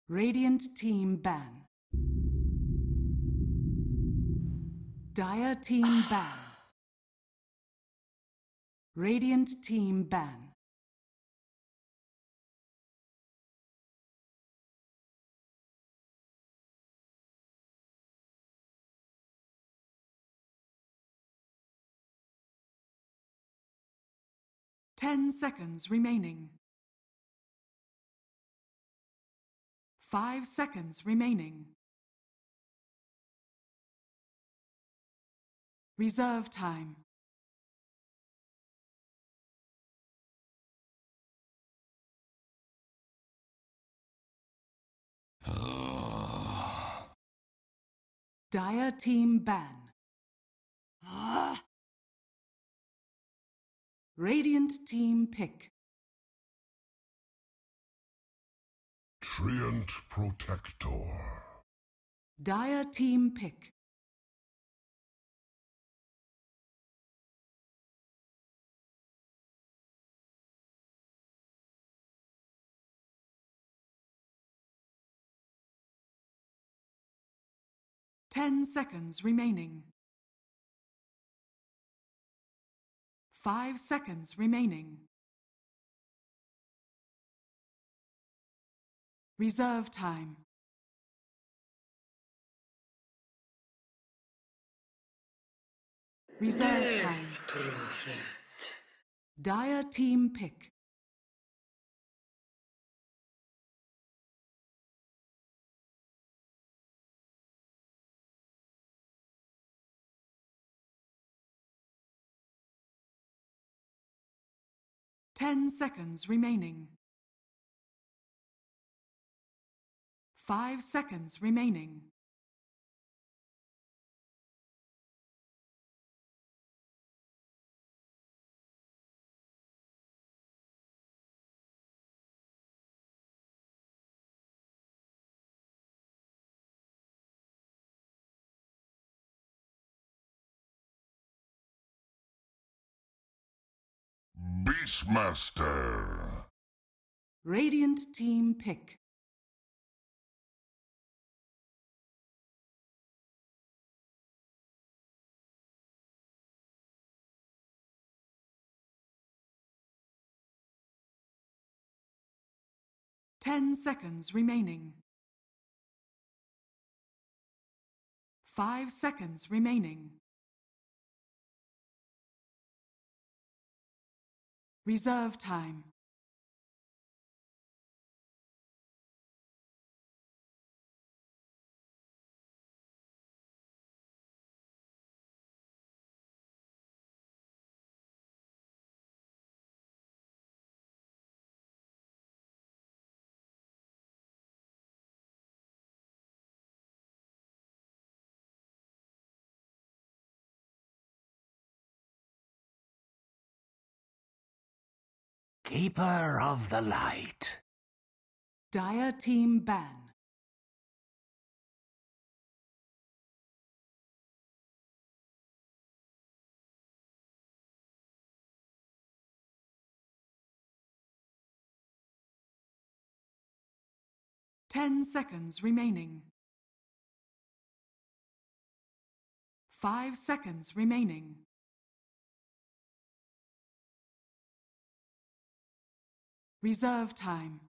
Radiant team ban. Dire team ban. Radiant team ban. Ten seconds remaining. 5 seconds remaining. Reserve time. Dire team ban. Radiant team pick. Treant Protector. Dire team pick. Ten seconds remaining. 5 seconds remaining. Reserve time. Reserve time. Dire team pick. Ten seconds remaining. 5 seconds remaining. Beastmaster. Radiant team pick. Ten seconds remaining. 5 seconds remaining. Reserve time. Keeper of the Light. Dire team ban. Ten seconds remaining. 5 seconds remaining. Reserve time.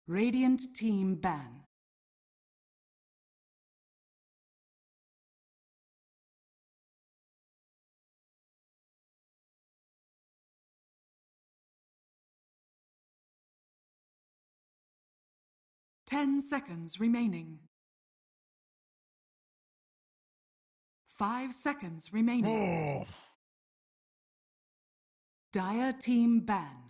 Radiant team ban. Ten seconds remaining. 5 seconds remaining. Dire team ban.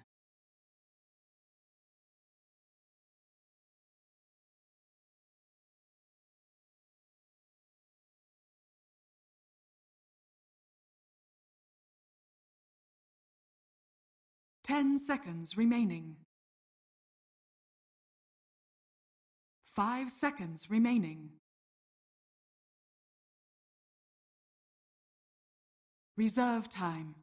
10 seconds remaining. 5 seconds remaining. Reserve time.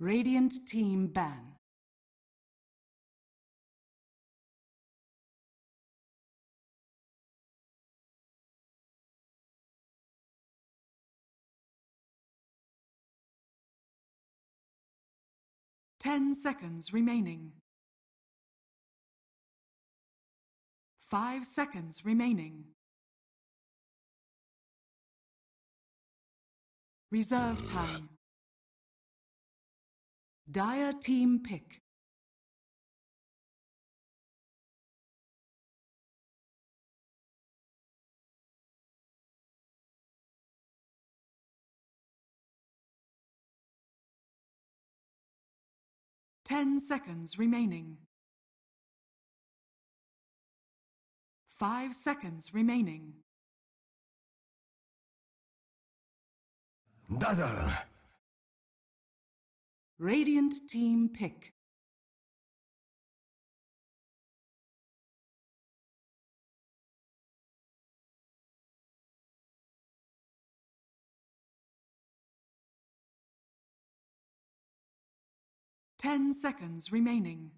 Radiant team ban. Ten seconds remaining. 5 seconds remaining. Reserve time. Dire team pick. Ten seconds remaining. 5 seconds remaining. Dazzle! Radiant team pick. Ten seconds remaining.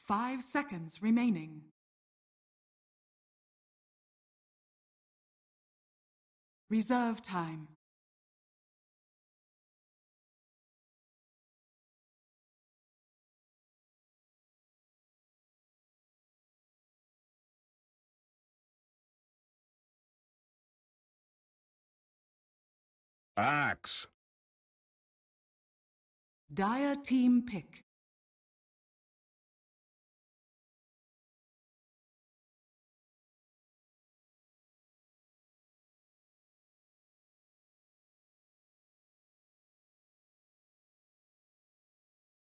5 seconds remaining. Reserve time. Axe. Dire team pick.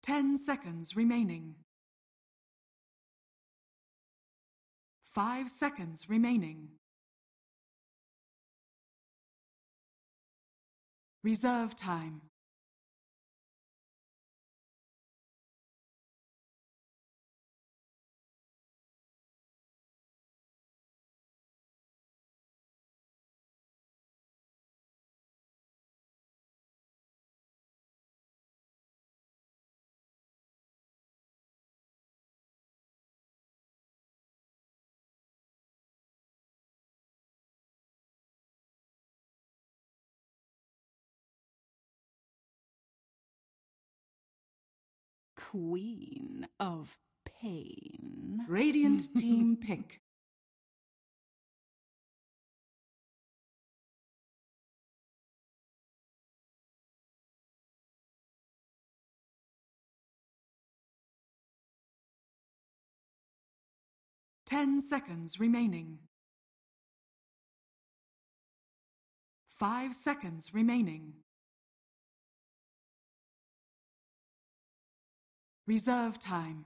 Ten seconds remaining. 5 seconds remaining. Reserve time. Queen of Pain. Radiant team pick. Ten seconds remaining. 5 seconds remaining. Reserve time.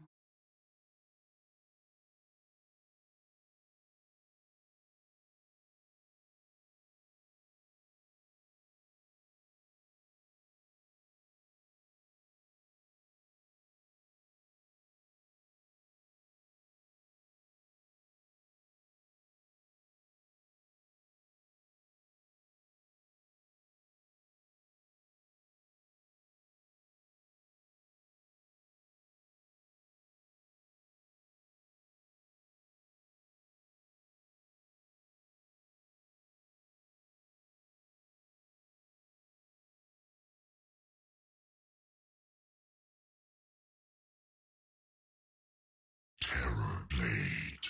Terror Blade.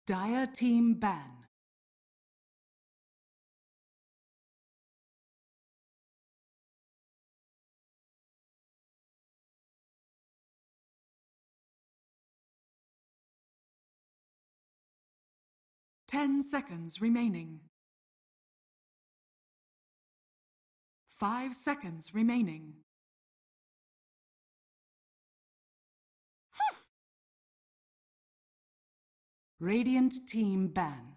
Dire team ban. 10 seconds remaining. 5 seconds remaining. Radiant team ban.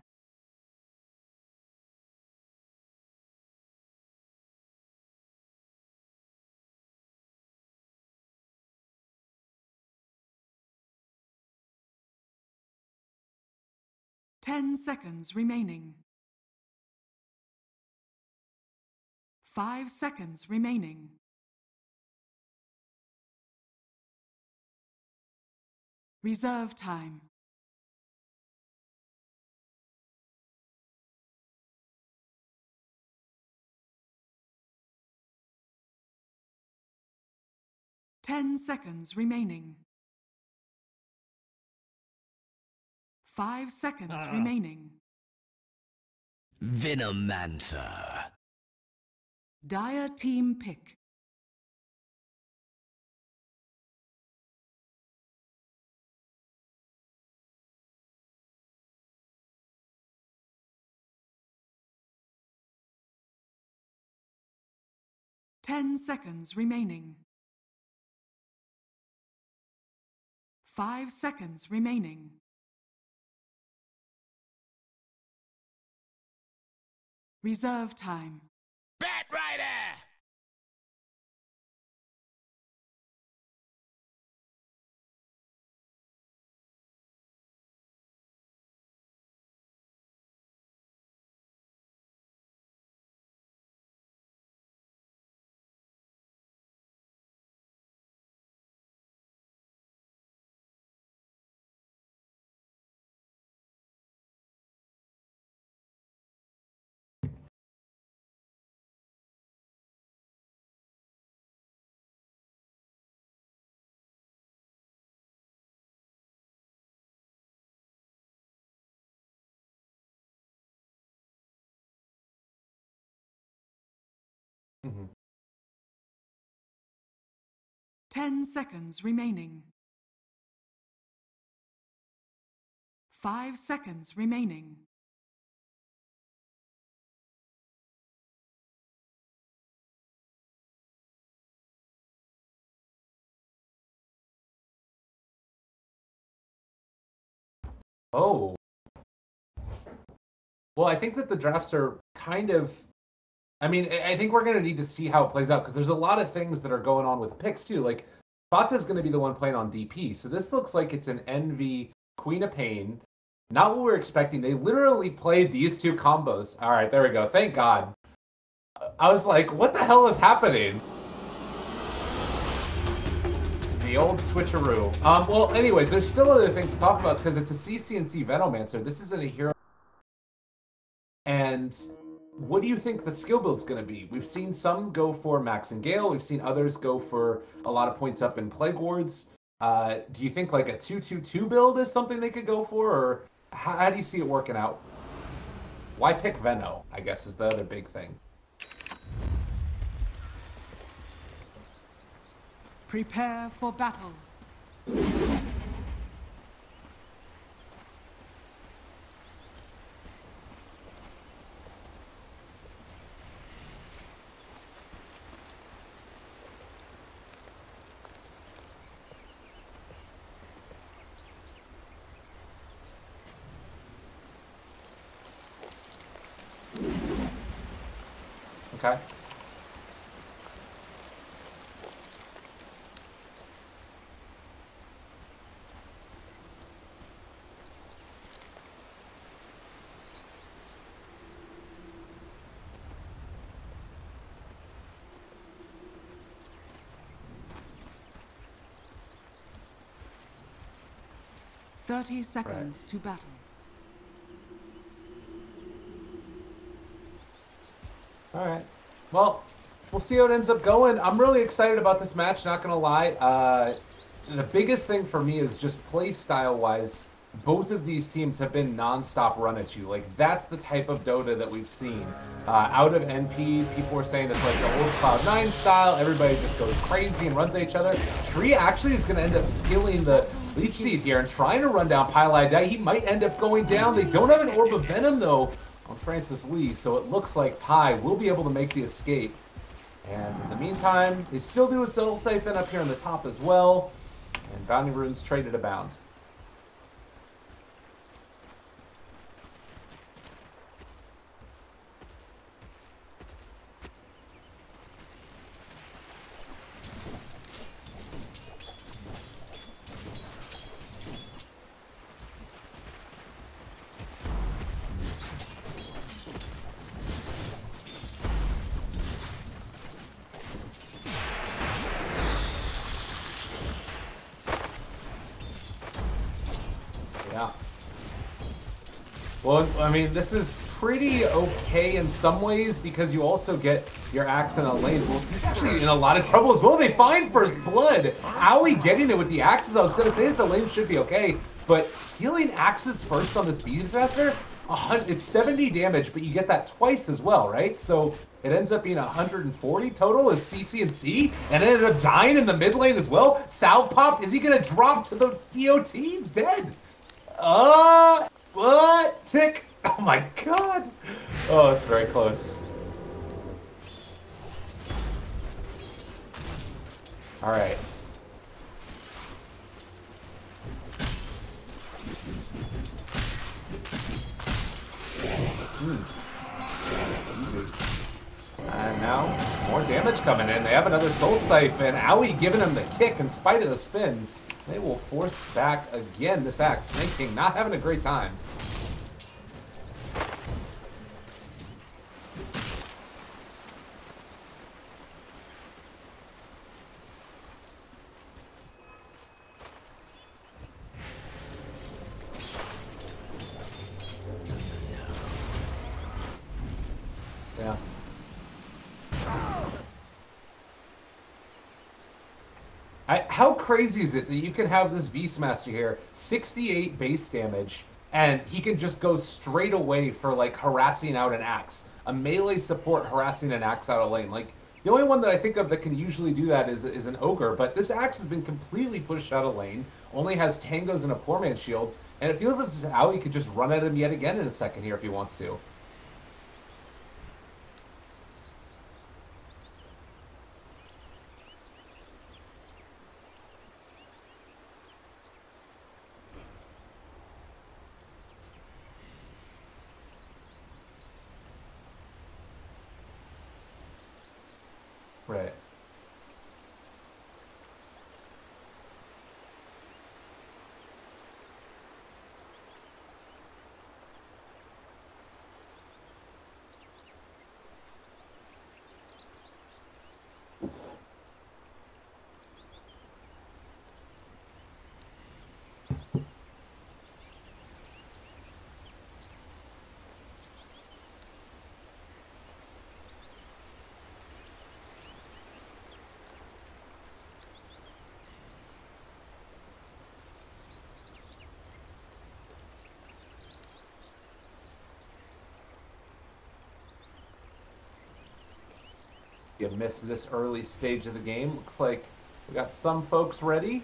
Ten seconds remaining. 5 seconds remaining. Reserve time. Ten seconds remaining. 5 seconds remaining. Venomancer. Dire team pick. Ten seconds remaining. 5 seconds remaining. Reserve time. Bat Rider! 10 seconds remaining. 5 seconds remaining. Oh. Well, I think that the drafts are kind of... I mean, I think we're going to need to see how it plays out, because there's a lot of things that are going on with picks, too. Like, Bata's going to be the one playing on DP, so this looks like it's an Envy Queen of Pain. Not what we were expecting. They literally played these two combos. All right, there we go. Thank God. I was like, what the hell is happening? The old switcheroo. Well, anyways, there's still other things to talk about, because it's a CCNC Venomancer. This isn't a hero. And what do you think the skill build's going to be? We've seen some go for Max and Gale. We've seen others go for a lot of points up in Plague Wards. Do you think like a 2-2-2 build is something they could go for? Or how do you see it working out? Why pick Veno, I guess, is the other big thing. Prepare for battle. Okay. Thirty seconds to battle. All right. Well, we'll see how it ends up going. I'm really excited about this match, not going to lie. The biggest thing for me is just play style-wise. both of these teams have been non-stop run at you. Like, that's the type of Dota that we've seen. Out of NP, people were saying it's like the old Cloud9 style. Everybody just goes crazy and runs at each other. Tree actually is going to end up skilling the Leech Seed here and trying to run down Pylai. He might end up going down. They don't have an Orb of Venom, though, on Francis Lee, so it looks like Pi will be able to make the escape. And in the meantime, they still do a Soul Siphon up here on the top as well. And Bounty Runes traded abound. Yeah. Well, I mean, this is pretty okay in some ways because you also get your axe in a lane. Well, he's actually in a lot of trouble as well. They find first blood. Owie getting it with the axes. I was going to say that the lane should be okay, but stealing axes first on this Beastmaster, it's 70 damage, but you get that twice as well, right? So it ends up being 140 total as CC and C, and ended up dying in the mid lane as well. Salve popped. Is he going to drop to the DOT? He's dead. What? Tick. Oh my god. Oh, it's very close. All right. Easy. And now, more damage coming in. They have another Soul Siphon. Owie giving him the kick in spite of the spins. They will force back again this axe. Snake King not having a great time. Yeah. How crazy is it that you can have this Beastmaster here, 68 base damage, and he can just go straight away for like harassing out an axe, a melee support harassing an axe out of lane. Like the only one that I think of that can usually do that is an ogre, but this axe has been completely pushed out of lane, only has tangos and a poor man's shield, and it feels as how he could just run at him yet again in a second here if he wants to. Right. You missed this early stage of the game. Looks like we got some folks ready.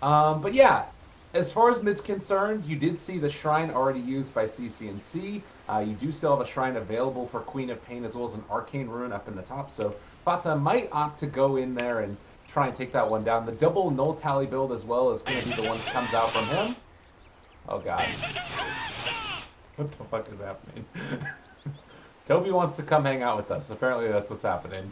But yeah, as far as mid's concerned, you did see the shrine already used by CCNC. You do still have a shrine available for Queen of Pain as well as an arcane rune up in the top. So Fata might opt to go in there and try and take that one down. The double null tally build as well is going to be the one that comes out from him. Oh god. What the fuck is happening? Toby wants to come hang out with us. Apparently that's what's happening.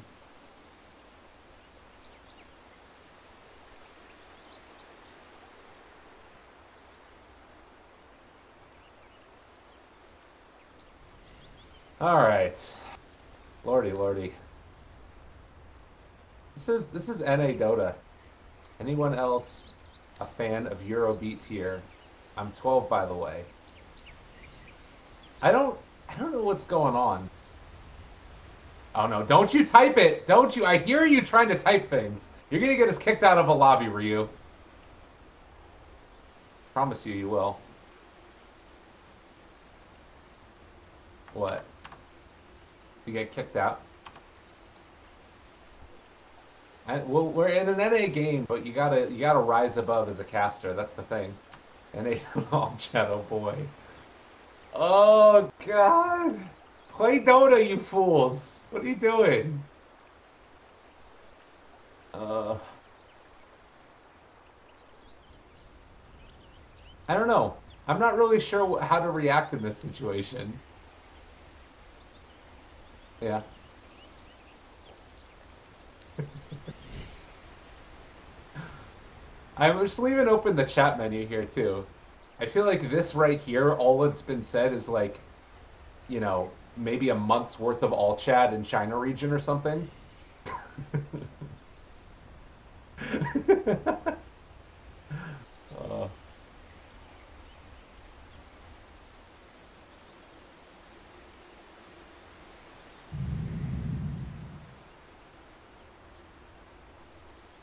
All right, lordy, lordy. This is NA Dota. Anyone else a fan of Eurobeat here? I'm 12, by the way. I don't know what's going on. Oh no! Don't you type it! Don't you? I hear you trying to type things. You're gonna get us kicked out of a lobby, Ryu. Promise you, you will. What? You get kicked out? Well, we're in an NA game, but you gotta rise above as a caster. That's the thing. NA's all chat, oh boy. Oh god! Play Dota, you fools! What are you doing? I don't know. I'm not really sure how to react in this situation. Yeah. I'm just leaving open the chat menu here too. I feel like this right here, all that's been said is like, you know, maybe a month's worth of all chat in China region or something. uh.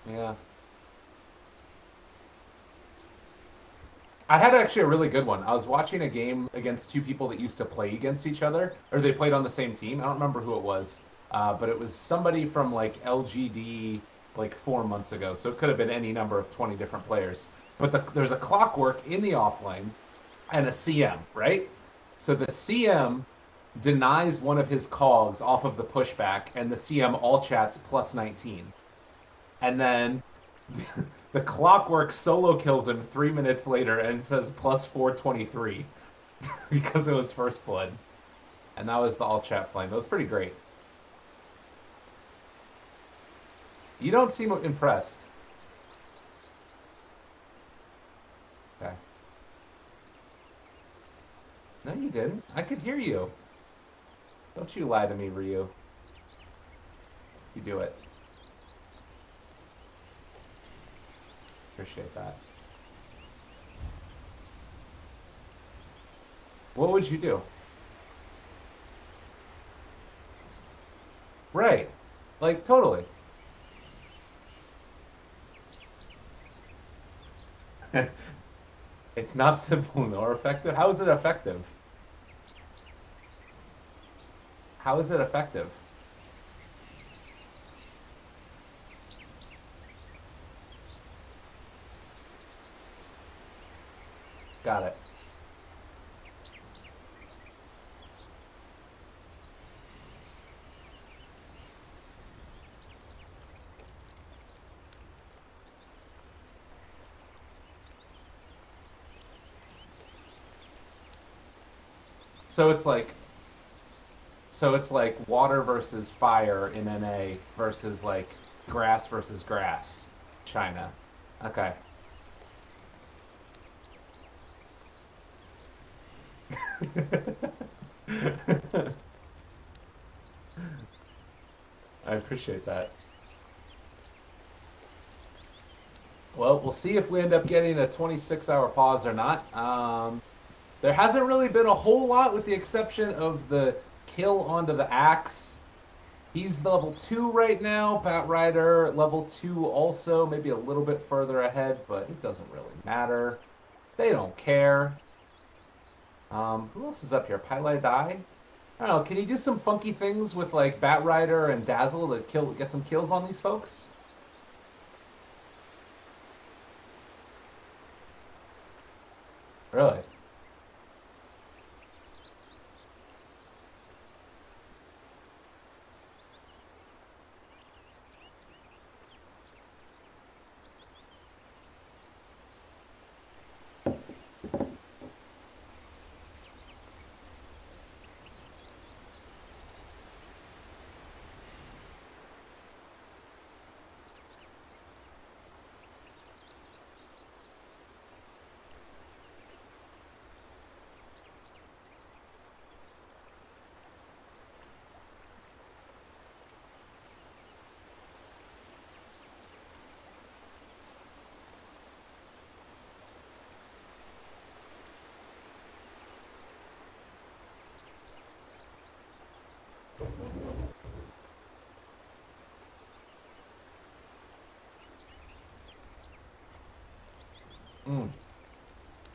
Yeah. I had actually a really good one. I was watching a game against two people that used to play against each other, or they played on the same team. I don't remember who it was, but it was somebody from like LGD like 4 months ago. So it could have been any number of 20 different players. But there's a clockwork in the offlane and a CM, right? So the CM denies one of his cogs off of the pushback, and the CM all chats plus 19. And then the clockwork solo kills him 3 minutes later and says plus 423 because it was first blood. And that was the all chat flame. That was pretty great. You don't seem impressed. Okay. No, you didn't. I could hear you. Don't you lie to me, Ryu. You do it. Appreciate that. What would you do? Right. Like, totally. It's not simple nor effective. How is it effective? How is it effective? Got it. So it's like water versus fire in NA versus like grass versus grass, China. Okay. I appreciate that. Well, we'll see if we end up getting a 26-hour pause or not. There hasn't really been a whole lot with the exception of the kill onto the axe. He's level 2 right now. Bat Rider, level 2 also, maybe a little bit further ahead, but it doesn't really matter. They don't care. Who else is up here? Pile Die? I don't know, can you do some funky things with like Bat Rider and Dazzle to get some kills on these folks? Really?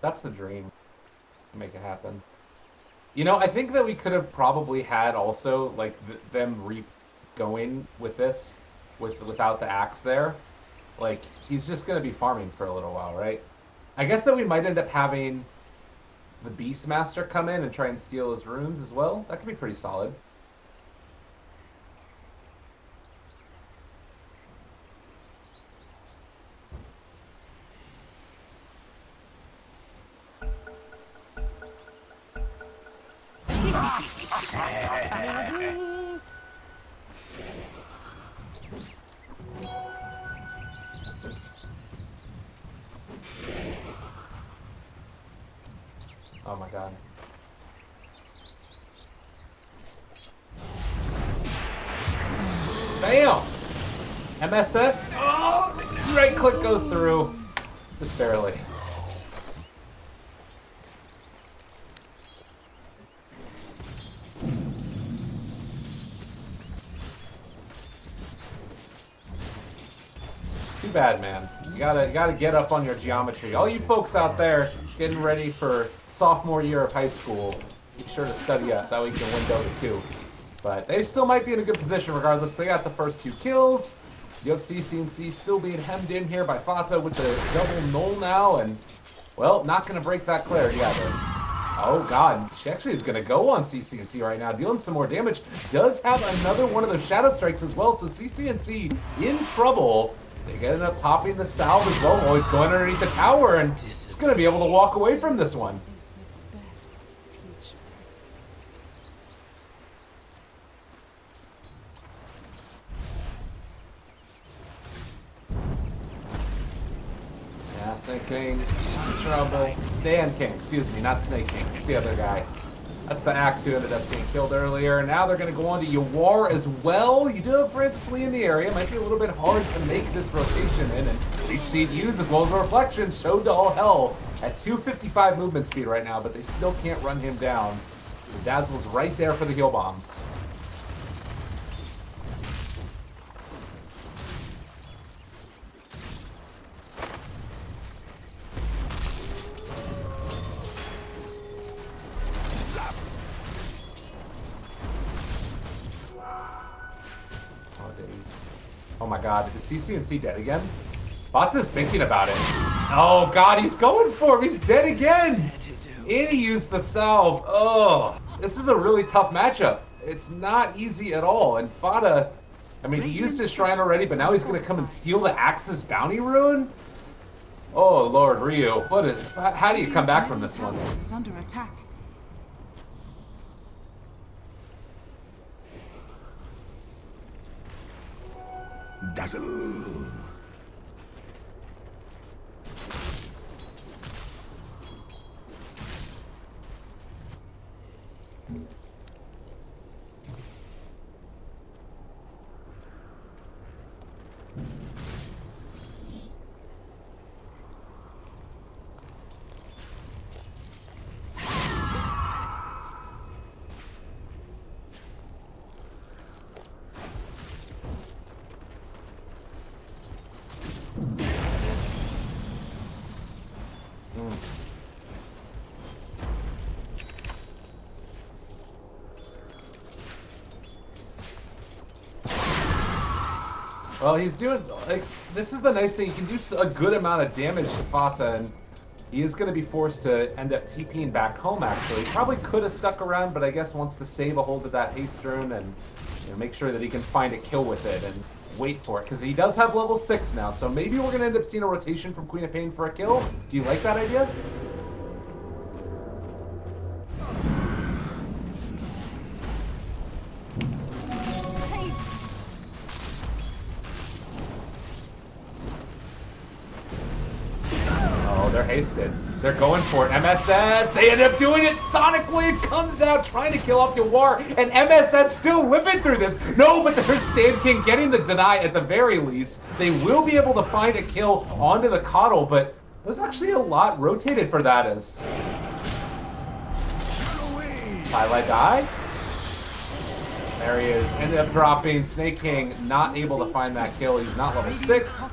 That's the dream. Make it happen. You know, I think that we could have probably had also like them going with this without the axe there. Like he's just gonna be farming for a little while, right? I guess that we might end up having the Beastmaster come in and try and steal his runes as well. That could be pretty solid. Oh my god. Bam! MSS? Oh! Right click goes through. Just barely. Too bad, man. You gotta get up on your geometry. All you folks out there getting ready for sophomore year of high school, be sure to study up. That way you can win Dota 2. But they still might be in a good position regardless. They got the first 2 kills. You have CCNC still being hemmed in here by Fata with the double null now, and well, not gonna break that clarity either. Oh god, she actually is gonna go on CCNC right now, dealing some more damage. Does have another one of those Shadow Strikes as well, so CCNC in trouble. They end up popping the salve as well. Always going underneath the tower, and just gonna be able to walk away from this one. Is the best teacher. Yeah, Snake King, trouble. Stan King, excuse me, not Snake King. It's the other guy. That's the Axe who ended up being killed earlier. Now they're going to go on to Yawar as well. You do have Francis Lee in the area. Might be a little bit hard to make this rotation in. And Reach Seed used as well as Reflection showed to all hell at 255 movement speed right now, but they still can't run him down. The Dazzle's right there for the heal bombs. Oh my god, is CCNC dead again? Bata's thinking about it. Oh god, he's going for him! He's dead again! And he used the salve. Oh, this is a really tough matchup. It's not easy at all. And Fata, I mean, he used his shrine already, but now he's going to come and steal the Axe's bounty rune? Oh Lord, Ryu, how do you come back from this one? Is under attack. Dazzle. Well, he's doing, like, this is the nice thing. He can do a good amount of damage to Fata, and he is going to be forced to end up TPing back home, actually. Probably could have stuck around, but I guess wants to save a hold of that haste rune and make sure that he can find a kill with it and wait for it. Because he does have level 6 now, so maybe we're going to end up seeing a rotation from Queen of Pain for a kill. Do you like that idea? They're hasted. They're going for it. MSS, they end up doing it. Sonic Wave comes out trying to kill off Yawar, and MSS still whipping through this. No, but there's Stand King getting the deny at the very least. They will be able to find a kill onto the Coddle, but there's actually a lot rotated for that as Highlight die. There he is. Ended up dropping. Snake King not able to find that kill. He's not level 6.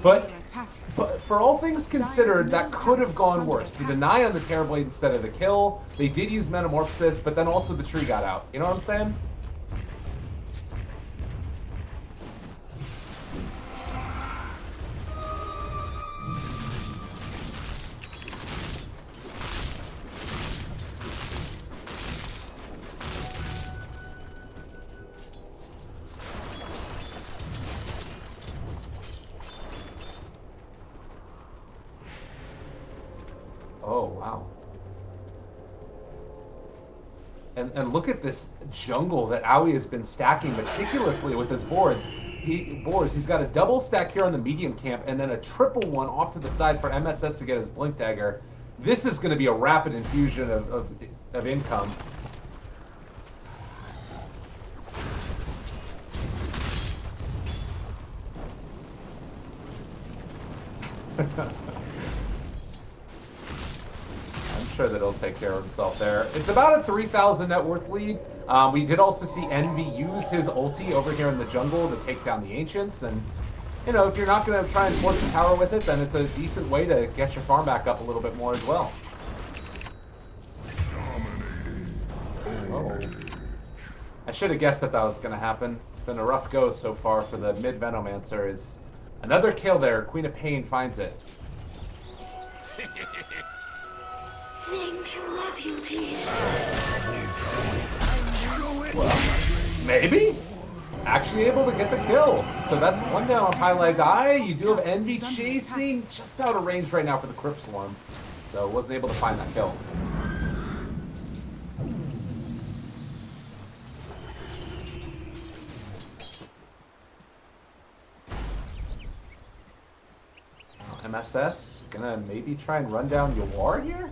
But, under attack. but for all things considered, that could have gone worse. The deny on the Terrorblade instead of the kill. They did use Metamorphosis, but then also the tree got out. You know what I'm saying? Oh, wow. And look at this jungle that Aoi has been stacking meticulously with his boards. He's got a double stack here on the medium camp and then a triple one off to the side for MSS to get his Blink Dagger. This is going to be a rapid infusion of income. I'm sure that he'll take care of himself there. It's about a 3,000 net worth lead. We did also see Envy use his ulti over here in the jungle to take down the Ancients. And, you know, if you're not going to try and force some power with it, then it's a decent way to get your farm back up a little bit more as well. Oh. I should have guessed that that was going to happen. It's been a rough go so far for the mid Venomancer. Is another kill there. Queen of Pain finds it. Well, maybe? Actually able to get the kill. So that's one down on Highlight Eye. You do have Envy chasing just out of range right now for the Crypt Swarm. So wasn't able to find that kill. MSS gonna maybe try and run down Yawar here?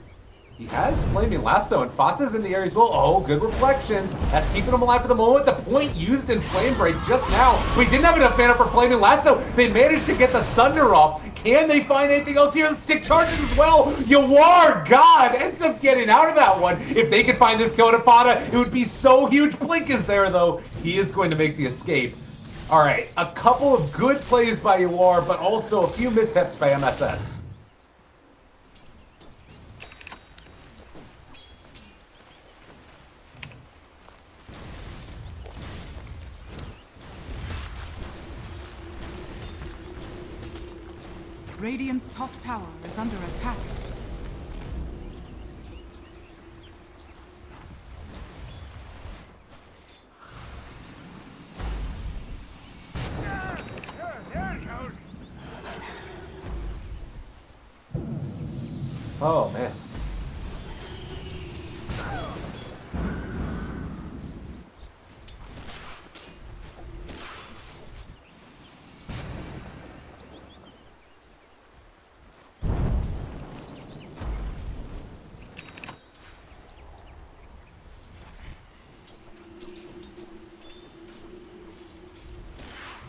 He has Flaming Lasso, and Fata's in the air as well. Oh, good reflection. That's keeping him alive for the moment. The point used in Flame Break just now. We didn't have enough mana for Flaming Lasso. They managed to get the Sunder off. Can they find anything else here? The stick charges as well. Yawar, God, ends up getting out of that one. If they could find this kill to Fata, it would be so huge. Blink is there, though. He is going to make the escape. All right, a couple of good plays by Yawar, but also a few mishaps by MSS. Radiant's top tower is under attack. There it goes. Oh, man.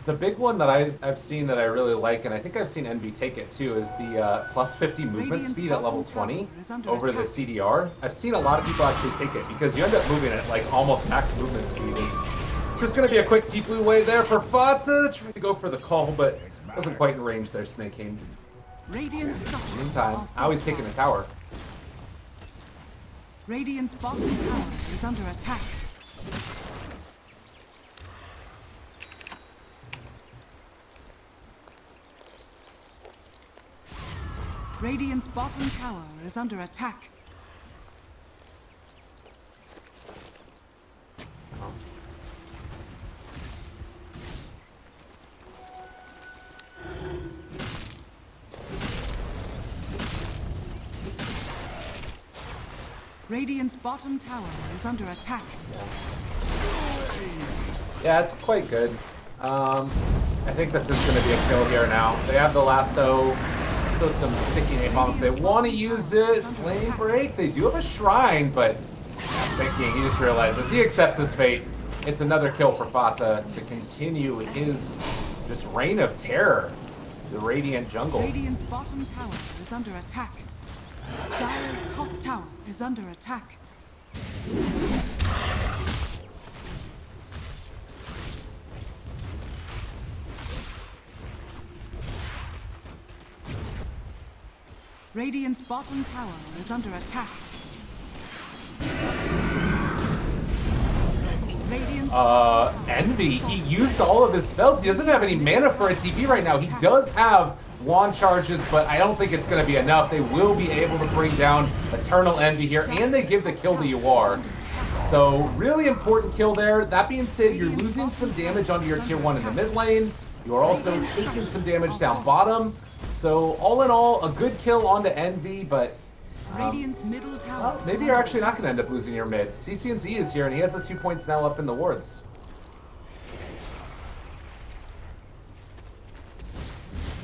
The big one that I've seen that I really like, and I think I've seen Envy take it too, is the plus 50 movement speed at level 20 over the CDR. I've seen a lot of people actually take it because you end up moving at like almost max movement speed. It's just going to be a quick T-Blue wave there for Fata, trying to go for the call, but wasn't quite in range there, Snake King. Meantime, now he's taking the tower. Radiant's bottom tower is under attack. Radiant's bottom tower is under attack. Radiant's bottom tower is under attack. Yeah, it's quite good. I think this is going to be a kill here now. They have the lasso. So some sticky napalm if they want to use it. Flame Break, they do have a shrine, but thinking he just realizes he accepts his fate. It's another kill for Fata to continue his just reign of terror. The Radiant jungle. Radiant's bottom tower is under attack. Dire's top tower is under attack. Radiant's bottom tower is under attack. Radiant's Envy, he used all of his spells. He doesn't have any mana for a TP right now. He does have wand charges, but I don't think it's going to be enough. They will be able to bring down Eternal Envy here, and they give the kill to Yuar. So, really important kill there. That being said, you're losing some damage onto your tier 1 in the mid lane. You are also taking some damage down bottom. So, all in all, a good kill onto Envy, but Radiant's middle tower. well, maybe you're actually not going to end up losing your mid. CCNZ is here, and he has the 2 points now up in the wards.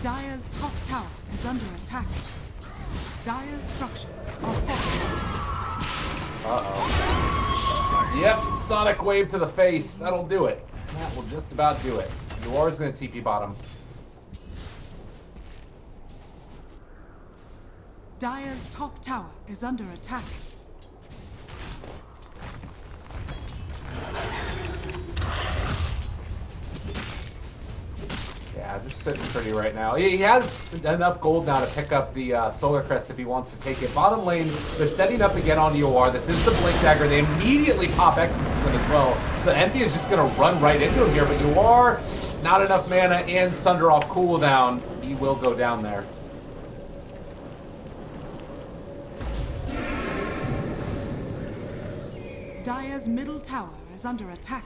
Dire's top tower is under attack. Dire's structures are fortified. Uh-oh. Yep, Sonic Wave to the face. That'll do it. That will just about do it. Yuar's going to TP bottom. Dire's top tower is under attack. Yeah, just sitting pretty right now. He has enough gold now to pick up the Solar Crest if he wants to take it. Bottom lane, they're setting up again on Yuar. This is the Blink Dagger. They immediately pop Exorcism as well. So Envy is just going to run right into him here. But Yuar, not enough mana and Sunder off cooldown. He will go down there. Dire's middle tower is under attack.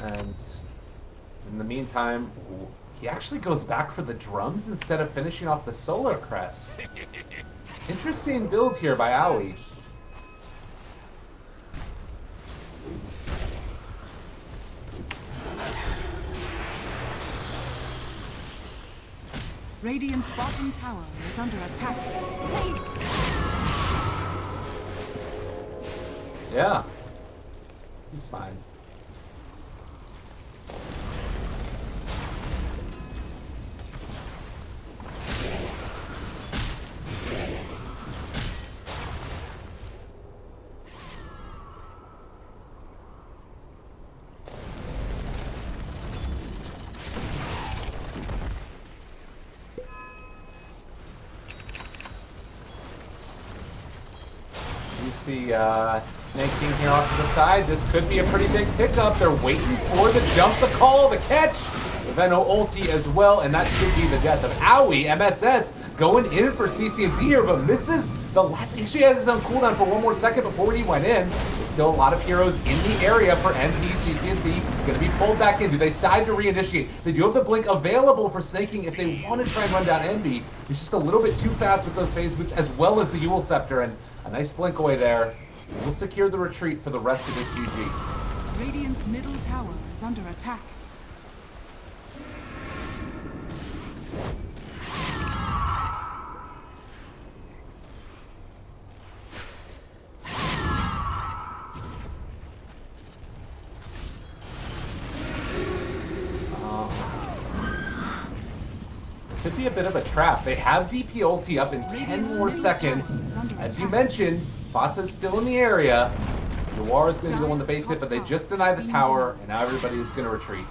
And in the meantime, he actually goes back for the drums instead of finishing off the Solar Crest. Interesting build here by Owie. Radiant's bottom tower is under attack. Haste! Yeah. He's fine. You see Snake King here off to the side. This could be a pretty big pickup. They're waiting for the jump, the call, the catch. The Venom ulti as well, and that should be the death of Owie. MSS going in for CCNZ here, but misses the last. He actually has his own cooldown for 1 more second before he went in. There's still a lot of heroes in the area for NP. CCNZ going to be pulled back in. Do they decide to reinitiate? They do have the blink available for Snake King if they want to try and run down Envy. He's just a little bit too fast with those phase boots as well as the Yule Scepter, and a nice blink away there. We'll secure the retreat for the rest of this GG. Radiant's middle tower is under attack. Could be a bit of a trap. They have DP ulti up in 10 more seconds. As you mentioned, Bata's still in the area. Yuar is going to go on the base hit, but they just deny the tower, and now everybody is going to retreat.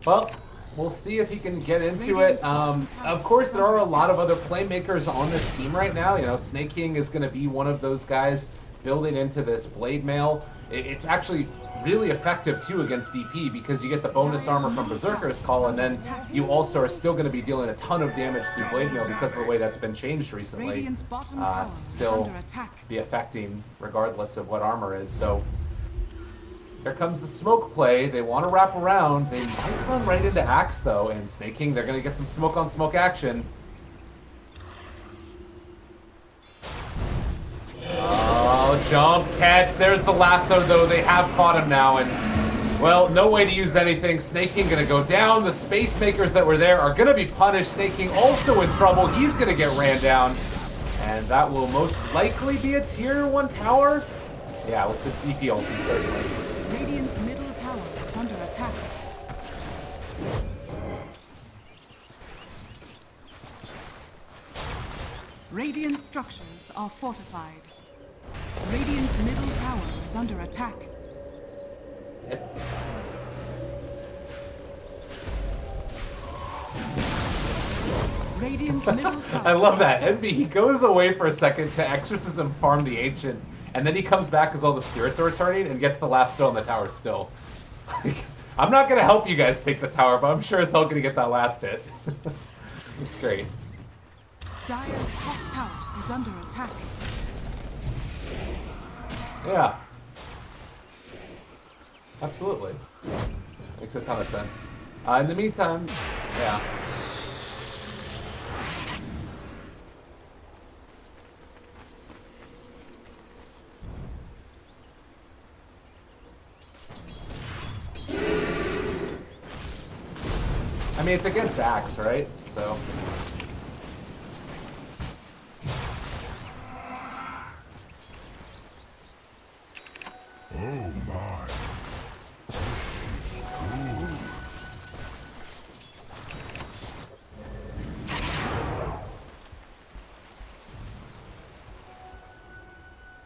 Well, we'll see if he can get into it. Of course, there are a lot of other playmakers on this team right now. You know, Snake King is going to be one of those guys building into this Blade Mail. It's actually really effective, too, against DP because you get the bonus armor from Berserker's Call, and then you also are still going to be dealing a ton of damage through Blade Mail because of the way that's been changed recently to still be affecting regardless of what armor is. So here comes the smoke play. They want to wrap around. They might run right into Axe, though, and Snake King, they're going to get some smoke on smoke action. Oh, jump catch. There's the lasso, though. They have caught him now, and, well, no way to use anything. Snake King gonna go down. The Space Makers that were there are gonna be punished. Snake King also in trouble. He's gonna get ran down, and that will most likely be a tier 1 tower. Yeah, with the DP ulti, certainly. Radiant's middle tower is under attack. Radiant structures are fortified. Radiant's middle tower is under attack. Radiant's middle tower. I love that. NB, he goes away for a second to exorcism farm the Ancient, and then he comes back as all the spirits are returning and gets the last stone on the tower still. I'm not going to help you guys take the tower, but I'm sure as hell going to get that last hit. It's great. Dire's top tower is under attack. Yeah. Absolutely. Makes a ton of sense. In the meantime, yeah. I mean, it's against Axe, right? So. Oh my.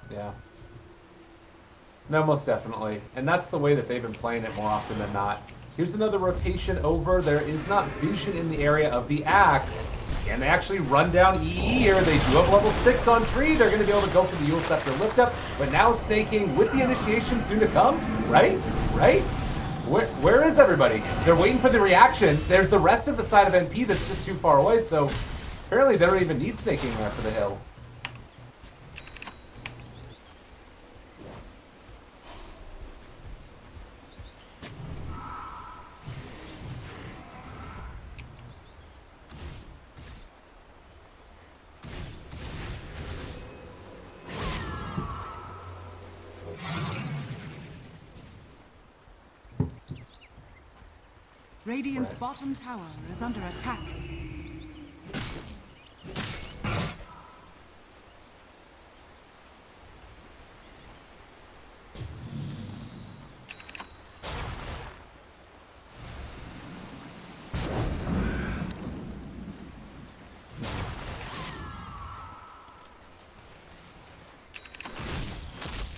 Yeah. No, most definitely. And that's the way that they've been playing it more often than not. Here's another rotation over. There is not vision in the area of the Axe. And they actually run down EE here. They do have level 6 on Tree. They're going to be able to go for the Yule Scepter lift up. But now Snake King with the initiation soon to come. Right? Right? Where is everybody? They're waiting for the reaction. There's the rest of the side of NP that's just too far away. So apparently they don't even need Snake King there for the hill. Radiant's bottom tower is under attack.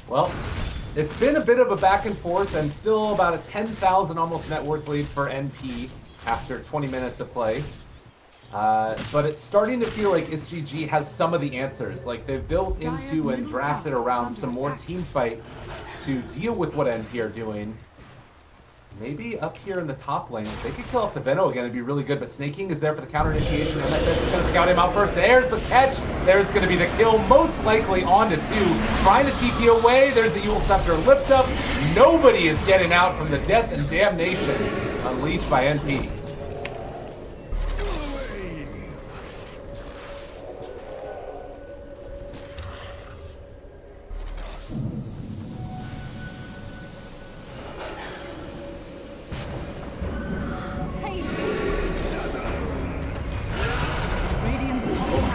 Well, it's been a bit of a back and forth and still about a 10,000 almost net worth lead for NP after 20 minutes of play. But it's starting to feel like SGG has some of the answers. Like they've built into and drafted around some more team fight to deal with what NP are doing. Maybe up here in the top lane, if they could kill off the Veno again, it'd be really good. But Snake King is there for the counter initiation. MSS is going to scout him out first. There's the catch. There's going to be the kill, most likely onto 2. Trying to TP away. There's the Yule Scepter lift up. Nobody is getting out from the death and damnation unleashed by NP.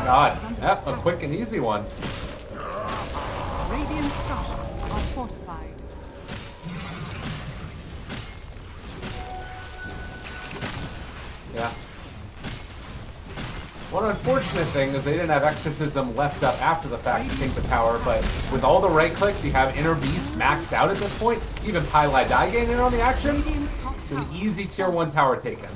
God, that's a quick and easy one. Radiant structures are fortified. Yeah. One unfortunate thing is they didn't have Exorcism left up after the fact to take the tower, but with all the right clicks, you have Inner Beast maxed out at this point. Even Pylai Daigen in on the action. It's an easy tier 1 tower taken.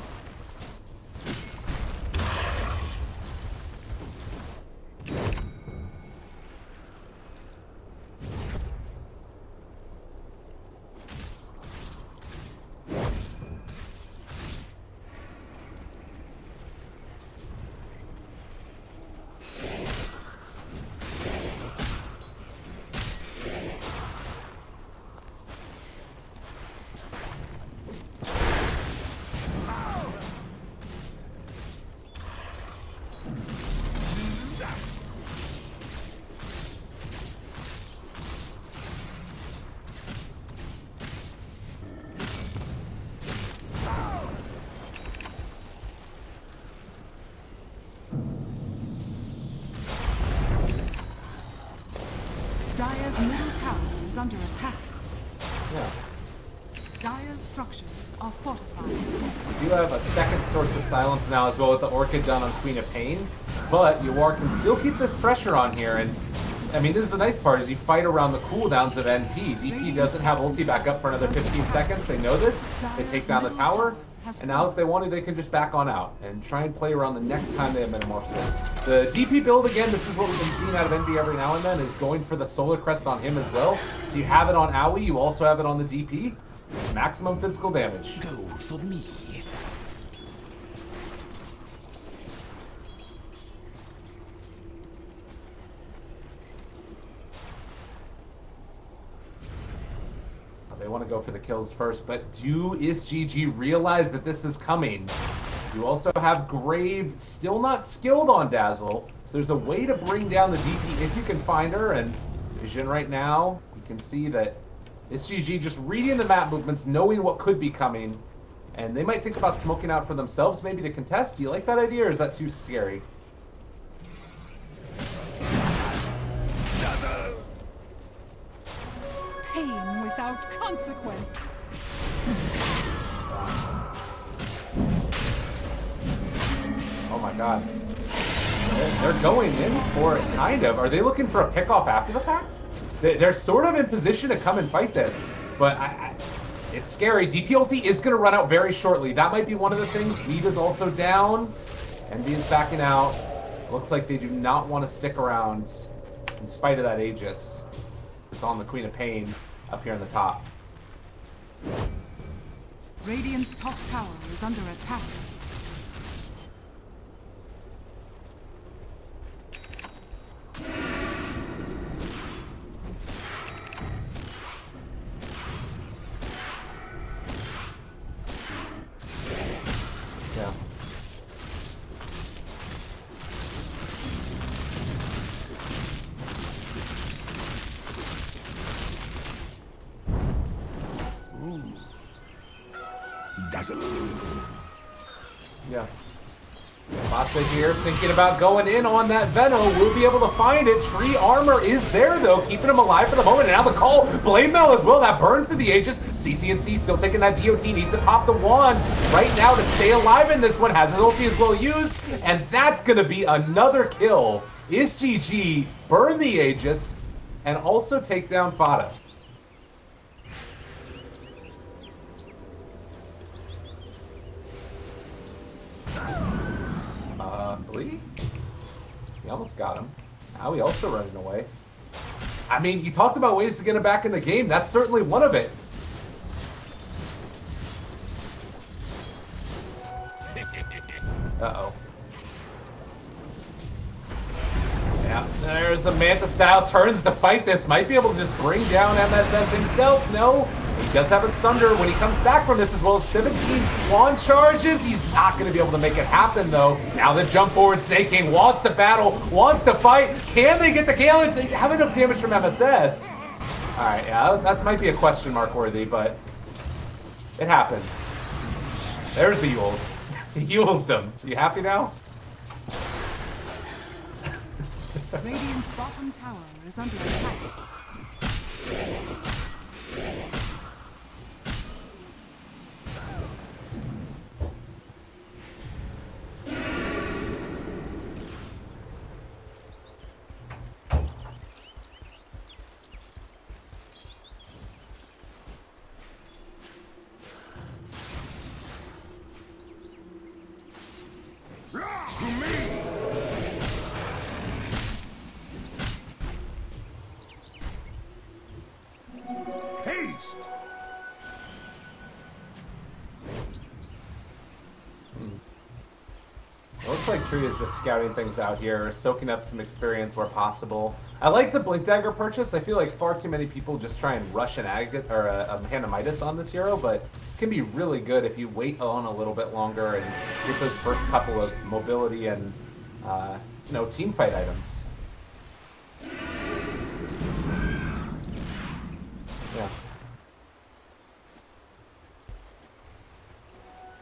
Dire's middle tower is under attack. Yeah. Dire's structures are fortified. You do have a second source of silence now as well with the Orchid done on Queen of Pain, but Yawar can still keep this pressure on here, and I mean, this is the nice part, is you fight around the cooldowns of NP. DP doesn't have ulti back up for another 15 seconds. They know this. They take down the tower, and now if they wanted, they can just back on out and try and play around the next time they have Metamorphosis. The DP build, again, this is what we've been seeing out of NB every now and then, is going for the Solar Crest on him as well. So you have it on Aoi, you also have it on the DP. Maximum physical damage. Go for me. They want to go for the kills first, but do ISGG realize that this is coming? You also have Grave still not skilled on Dazzle, so there's a way to bring down the DP if you can find her, and Vision right now, you can see that ISGG just reading the map movements, knowing what could be coming, and they might think about smoking out for themselves, maybe to contest. Do you like that idea, or is that too scary? Pain without consequence. Oh my god. They're going in for it, kind of. Are they looking for a pick-off after the fact? They're sort of in position to come and fight this, but it's scary. DP ulti is going to run out very shortly. That might be one of the things. Weed is also down. Envy is backing out. Looks like they do not want to stick around in spite of that Aegis. It's on the Queen of Pain up here on the top. Radiant's top tower is under attack. Yeah. Dazzle. Yeah. Bata here thinking about going in on that Venom. We'll be able to find it. Tree armor is there though, keeping him alive for the moment. And now the call, Blade Mail as well. That burns to the Aegis. CC&C still thinking that DOT needs to pop the wand right now to stay alive in this one. Has his ulti as well used, and that's gonna be another kill. ISGG burn the Aegis and also take down Fada. Lee? He almost got him. Now he also running away. I mean, you talked about ways to get him back in the game. That's certainly one of it. Uh-oh. Yeah, there's a Manta style turns to fight this. Might be able to just bring down MSS himself. No. He does have a Sunder when he comes back from this, as well as 17 wand charges. He's not going to be able to make it happen, though. Now the jump forward Snake King wants to battle, wants to fight. Can they get the Galen? They have enough damage from MSS. All right, yeah, that might be a question mark worthy, but it happens. There's the Yules. He Yulesed him. You happy now? Radiant's bottom tower is under attack. Looks like Tree is just scouting things out here, soaking up some experience where possible. I like the Blink Dagger purchase. I feel like far too many people just try and rush an Agate or a Hand of Midas on this hero, but it can be really good if you wait on a little bit longer and get those first couple of mobility and you know, team fight items. Yeah.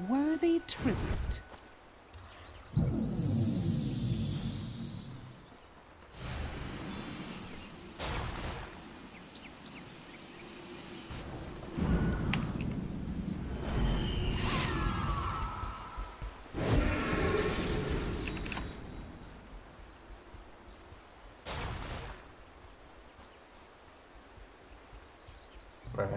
Worthy tribute. Right.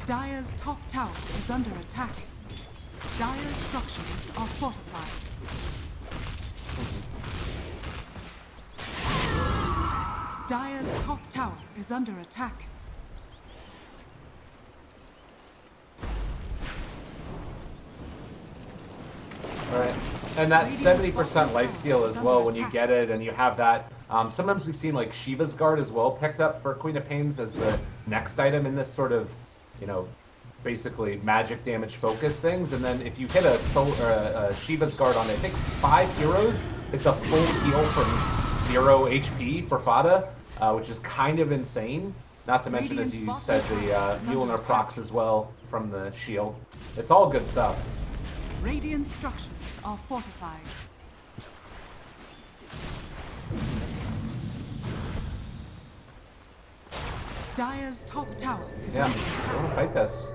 Dire's top tower is under attack. Dire's structures are fortified. Dire's top tower is under attack. Right. And that 70% lifesteal as well when you get it and you have that. Sometimes we've seen like Shiva's Guard as well picked up for Queen of Pains as the next item in this sort of, you know, basically magic damage focus things. And then if you hit a Shiva's Guard on, I think, 5 heroes, it's a full heal from 0 HP for Fada, which is kind of insane. Not to mention, as you said, the Mjolnir procs as well from the shield. It's all good stuff. Radiant structures are fortified. Dire's top tower is under attack. I want to fight this.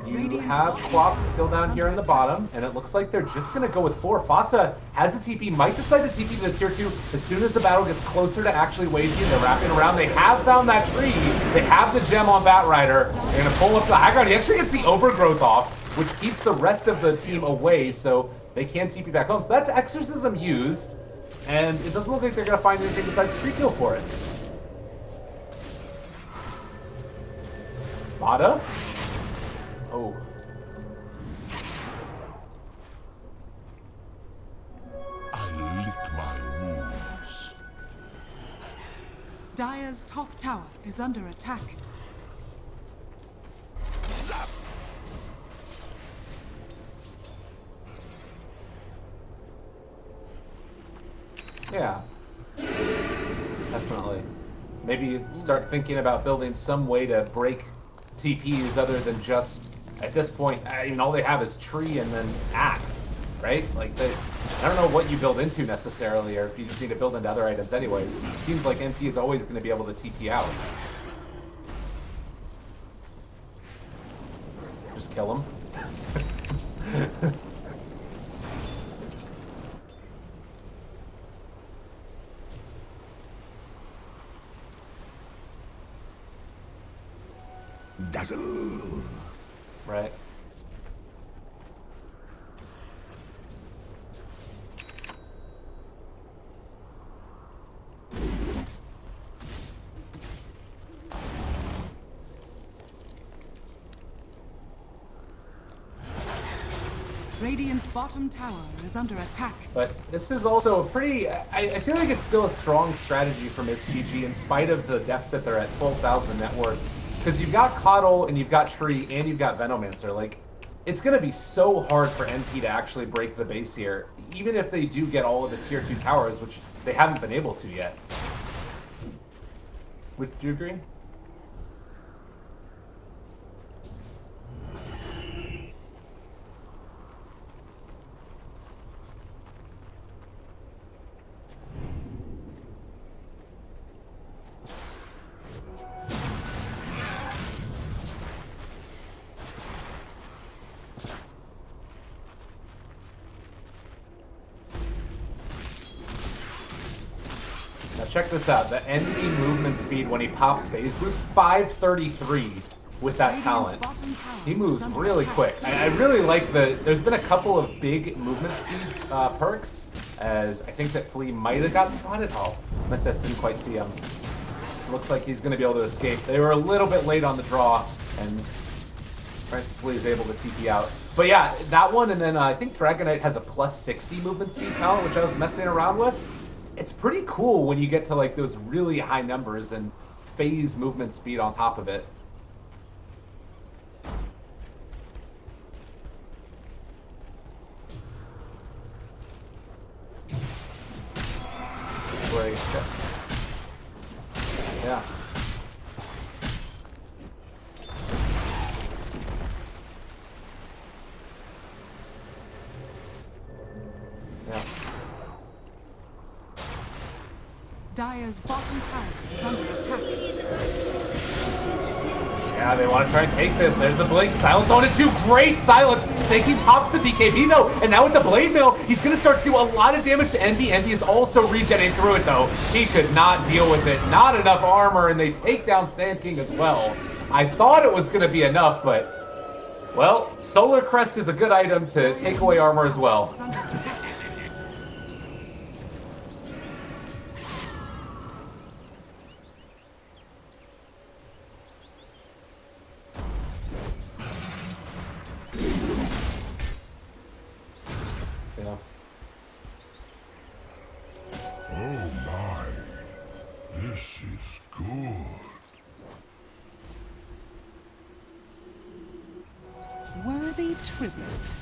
You have Quap still down here in the bottom, and it looks like they're just going to go with 4. Fata has a TP, might decide to TP to the tier 2 as soon as the battle gets closer to actually waging. They're wrapping around. They have found that tree. They have the gem on Batrider. They're going to pull up the high ground. He actually gets the overgrowth off, which keeps the rest of the team away, so they can TP back home. So that's Exorcism used, and it doesn't look like they're going to find anything besides Street Heal for it. Fata? Oh. I lick my wounds. Dire's top tower is under attack. Yeah. Definitely. Maybe start thinking about building some way to break TPs other than just, at this point, I mean, all they have is tree and then axe, right? Like, I don't know what you build into necessarily, or if you just need to build into other items anyways. It seems like NP is always going to be able to TP out. Just kill him. Dazzle. Right. Radiant's bottom tower is under attack. But this is also a pretty, I feel like it's still a strong strategy from SGG in spite of the deficit they're at 12,000 net worth. Because you've got Coddle, and you've got Tree, and you've got Venomancer. Like, it's going to be so hard for NP to actually break the base here, even if they do get all of the tier 2 towers, which they haven't been able to yet. Would you agree? Check this out, the NP movement speed when he pops phase boots, 533 with that talent. He moves really quick. I really like there's been a couple of big movement speed perks, as I think that Flea might have got spotted. Oh, Missus didn't quite see him. Looks like he's going to be able to escape. They were a little bit late on the draw, and Francis Lee is able to TP out. But yeah, that one, and then I think Dragonite has a plus 60 movement speed talent, which I was messing around with. It's pretty cool when you get to like those really high numbers and phase movement speed on top of it. Great. Yeah. Yeah. Dire's bottom tower is under attack. Yeah, they want to try and take this. There's the blink. Silence on it too. Great silence. Seiki pops the BKB though, and now with the blade mail, he's going to start to do a lot of damage to Envy. Envy is also regenerating through it though. He could not deal with it. Not enough armor, and they take down Sand King as well. I thought it was going to be enough, but, well, Solar Crest is a good item to take away armor as well. Yeah. Oh my, this is good. Worthy tribute.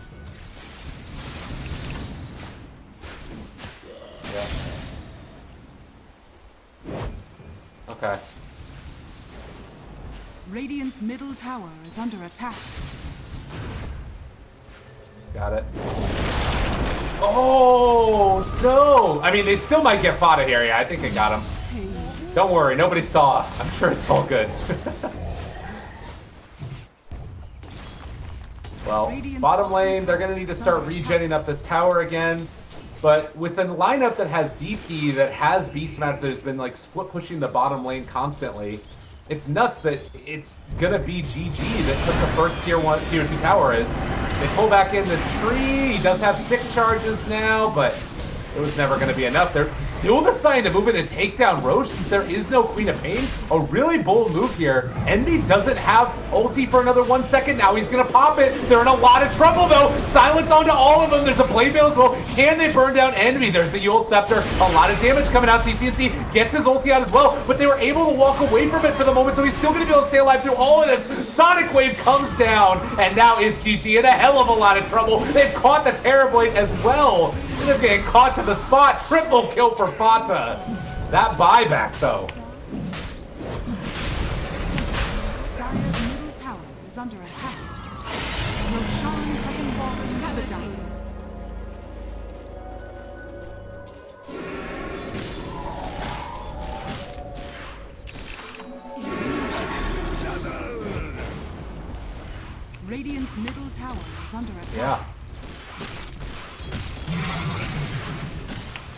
Yeah. Okay. Radiant's middle tower is under attack. Got it. Oh, no! I mean, they still might get Fada here. Yeah, I think they got him. Don't worry, nobody saw. I'm sure it's all good. Well, bottom lane, they're going to need to start regenning up this tower again. But with a lineup that has DP, that has Beast Matter, that's been like split pushing the bottom lane constantly, it's nuts that it's going to be GG that took the first tier 1, tier 2 tower is. They pull back in this tree. He does have stick charges now, but it was never going to be enough. They're still deciding to move in and take down Roche since there is no Queen of Pain. A really bold move here. Envy doesn't have ulti for another 1 second. Now he's going to pop it. They're in a lot of trouble, though. Silence onto all of them. There's a Blade Mail as well. Can they burn down Envy? There's the Yule Scepter. A lot of damage coming out. TCNC gets his ulti out as well, but they were able to walk away from it for the moment, so he's still going to be able to stay alive through all of this. Sonic Wave comes down, and now is GG in a hell of a lot of trouble. They've caught the Terrorblade as well. They're getting caught to the spot. Triple kill for Fata. That buyback, though. Dire's middle tower is under attack. Roshan has evolved to the tower. Radiant's middle tower is under attack. Yeah.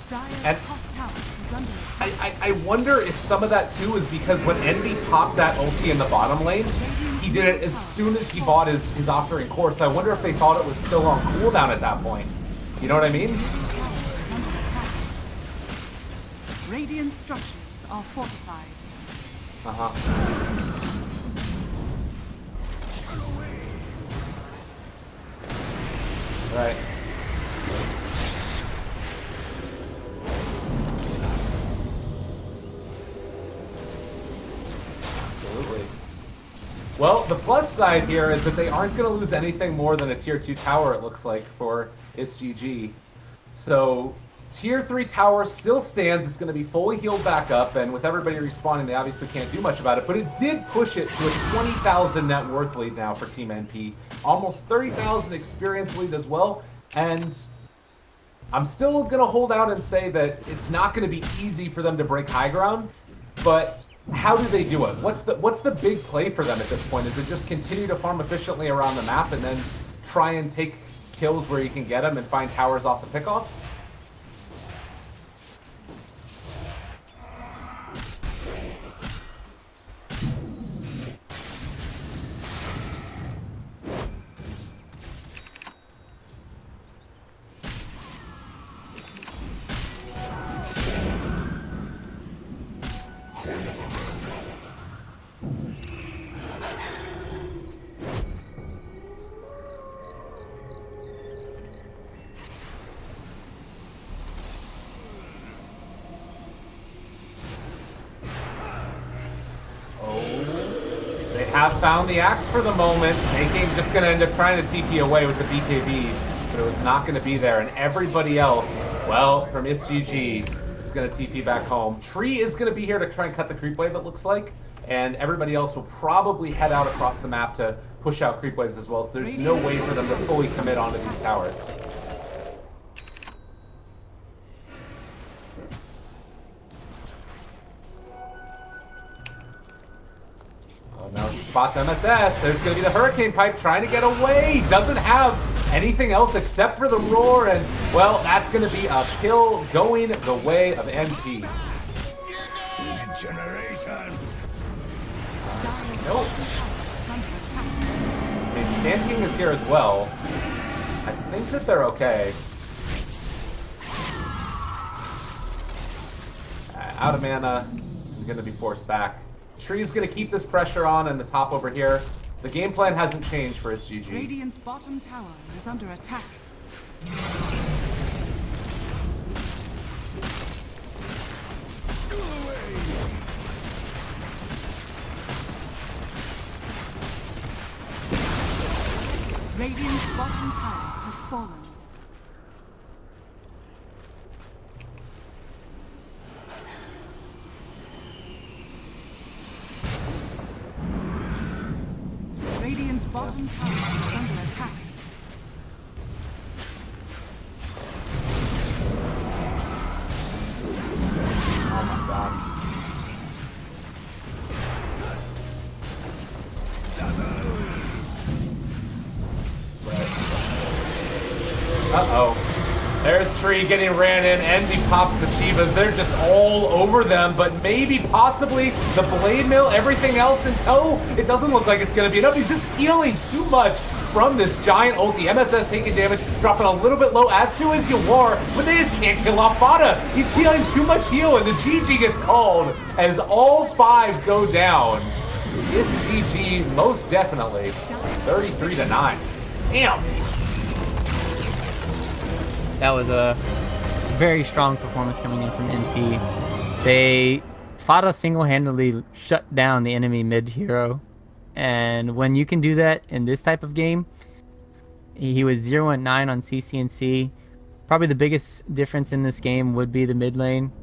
Dire's top tower is under attack. I wonder if some of that too is because when Envy popped that ulti in the bottom lane, he did it as soon as he bought his offering core. So I wonder if they thought it was still on cooldown at that point. You know what I mean? Middle tower is under attack. Radiant structures are fortified. Right. Absolutely. Well, the plus side here is that they aren't going to lose anything more than a tier 2 tower, it looks like, for its GG. So, tier 3 tower still stands. It's going to be fully healed back up, and with everybody respawning, they obviously can't do much about it, but it did push it to a 20,000 net worth lead now for Team NP. Almost 30,000 experience lead as well, and I'm still going to hold out and say that it's not going to be easy for them to break high ground, but how do they do it? What's the big play for them at this point? Is it just continue to farm efficiently around the map and then try and take kills where you can get them and find towers off the pickoffs? Have found the axe for the moment. Snake King just going to end up trying to TP away with the BKB, but it was not going to be there. And everybody else, well, from SGG, is going to TP back home. Tree is going to be here to try and cut the creep wave, it looks like. And everybody else will probably head out across the map to push out creep waves as well. So there's no way for them to fully commit onto these towers. Now he's spots MSS. There's going to be the Hurricane Pipe trying to get away. Doesn't have anything else except for the Roar, and, well, that's going to be a kill going the way of NP. Generation. Nope. I mean, Sand King is here as well. I think that they're okay. Out of mana, going to be forced back. Tree's going to keep this pressure on in the top over here. The game plan hasn't changed for SGG. Radiant's bottom tower is under attack. Radiant's bottom tower has fallen. Radiant's bottom tower is under attack. Oh my god. Uh-oh. There's Tree getting ran in. Envy pops the Shivas. They're just all over them, but maybe, possibly, the Blade Mill, everything else in tow. It doesn't look like it's going to be enough. He's just healing too much from this giant ulti. MSS taking damage, dropping a little bit low, as to his Yawar, but they just can't kill off Fada. He's dealing too much heal, and the GG gets called as all 5 go down. It's GG, most definitely. 33-9. Damn. That was a very strong performance coming in from NP. Fada single-handedly shut down the enemy mid-hero. And when you can do that in this type of game, he was 0-9 on CCNC. Probably the biggest difference in this game would be the mid lane.